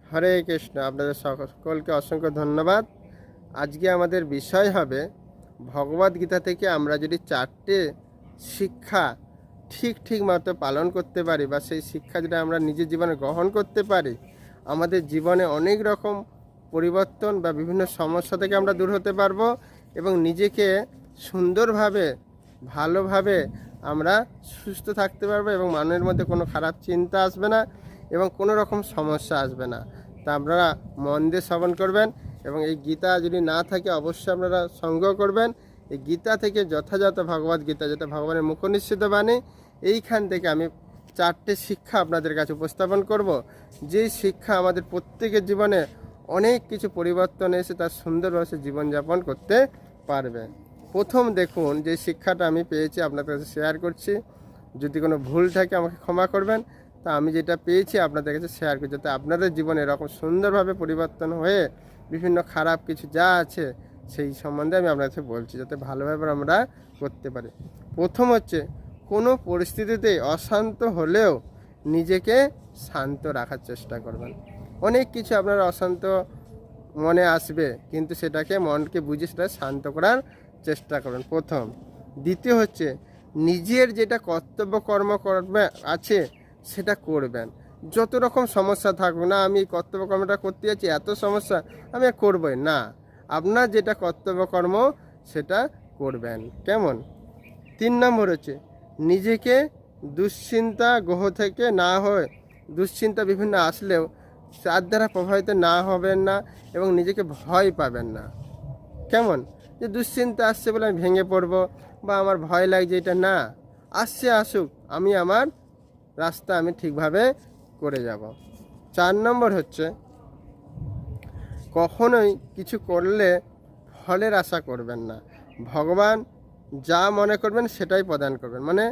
হরে কৃষ্ণ। আপনাদের সকলকে অসংখ্য ধন্যবাদ। আজকে আমাদের বিষয় হবে ভগবদ গীতা থেকে আমরা যদি 4টে শিক্ষা ঠিক মতো পালন করতে পারি বা সেই শিক্ষা যদি আমরা নিজের জীবনে গ্রহণ করতে পারি, আমাদের জীবনে অনেক রকম পরিবর্তন বা বিভিন্ন সমস্যা থেকে আমরা দূর হতে পারবো এবং নিজেকে সুন্দরভাবে ভালোভাবে আমরা সুস্থ থাকতে পারবো এবং মনের মধ্যে কোনো খারাপ চিন্তা আসবে না এবং কোনো রকম সমস্যা আসবে না। তা আপনারা মন দিয়ে শ্রবণ করবেন এবং এই গীতা যদি না থাকে অবশ্যই আপনারা সংগ্রহ করবেন। এই গীতা থেকে যথাযথ ভগবদ গীতা, যেটা ভগবানের মুখনিসৃত বাণী, এইখান থেকে আমি 4টে শিক্ষা আপনাদের কাছে উপস্থাপন করব, যেই শিক্ষা আমাদের প্রত্যেকের জীবনে অনেক কিছু পরিবর্তন এসে তার সুন্দরভাবে জীবনযাপন করতে পারবে। প্রথম দেখুন, যে শিক্ষাটা আমি পেয়েছি আপনাদের কাছে শেয়ার করছি। যদি কোনো ভুল থাকে আমাকে ক্ষমা করবেন। তা আমি যেটা পেয়েছি আপনাদের কাছে শেয়ার করি, যাতে আপনাদের জীবনে এরকম সুন্দরভাবে পরিবর্তন হয়ে বিভিন্ন খারাপ কিছু যা আছে সেই সম্বন্ধে আমি আপনার কাছে বলছি, যাতে ভালোভাবে আমরা করতে পারি। প্রথম হচ্ছে, কোনো পরিস্থিতিতে অশান্ত হলেও নিজেকে শান্ত রাখার চেষ্টা করবেন। অনেক কিছু আপনার অশান্ত মনে আসবে, কিন্তু সেটাকে মনকে বুঝে সেটা শান্ত করার চেষ্টা করবেন প্রথম। দ্বিতীয় হচ্ছে, নিজের যেটা কর্তব্য কর্ম আছে সেটা করবেন। যত রকম সমস্যা থাকুক না, আমি কর্তব্য কর্মটা করতে যাচ্ছি, এত সমস্যা, আমি আর করবই না। আপনার যেটা কর্তব্য কর্ম সেটা করবেন। কেমন? 3 নম্বর হচ্ছে, নিজেকে দুশ্চিন্তা গ্রহ থেকে না হয়ে, দুশ্চিন্তা বিভিন্ন আসলেও তার দ্বারা প্রভাবিত না হবেন না এবং নিজেকে ভয় পাবেন না। কেমন? যে দুশ্চিন্তা আসছে বলে আমি ভেঙে পড়বো বা আমার ভয় লাগছে, এটা না। আসছে আসুক, আমি আমার রাস্তা আমি ঠিকভাবে করে যাব। 4 নম্বর হচ্ছে, কখনোই কিছু করলে ফলের আশা করবেন না। ভগবান যা মনে করবেন সেটাই প্রদান করবেন। মানে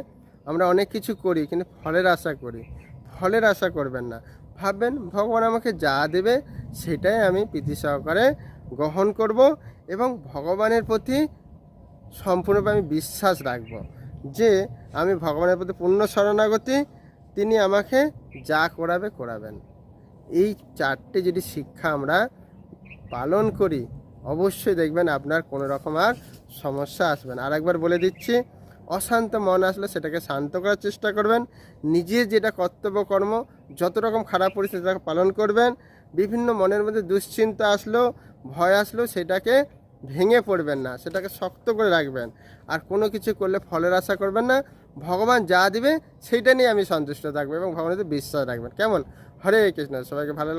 আমরা অনেক কিছু করি কিন্তু ফলের আশা করি, ফলের আশা করবেন না। ভাববেন ভগবান আমাকে যা দেবে সেটাই আমি প্রীতি সহকারে গ্রহণ করব এবং ভগবানের প্রতি সম্পূর্ণভাবে আমি বিশ্বাস রাখব যে আমি ভগবানের প্রতি পূর্ণ শরণাগতি, তিনি আমাকে যা করাবেন। এই 4টে যদি শিক্ষা আমরা পালন করি, অবশ্যই দেখবেন আপনার কোনো রকম আর সমস্যা আসবে না। আর একবার বলে দিচ্ছি, অশান্ত মন আসলে সেটাকে শান্ত করার চেষ্টা করবেন। নিজের যেটা কর্তব্য কর্ম, যত রকম খারাপ পরিস্থিতি তাকে পালন করবেন। বিভিন্ন মনের মধ্যে দুশ্চিন্তা আসলেও, ভয় আসলেও সেটাকে ভেঙে পড়বেন না, সেটাকে শক্ত করে রাখবেন। আর কোনো কিছু করলে ফলের আশা করবেন না। ভগবান যা দিবে সেইটা নিয়ে আমি সন্তুষ্ট থাকবো এবং ভগবানের বিশ্বাস রাখবেন। কেমন? হরে কৃষ্ণ। সবাইকে ভালো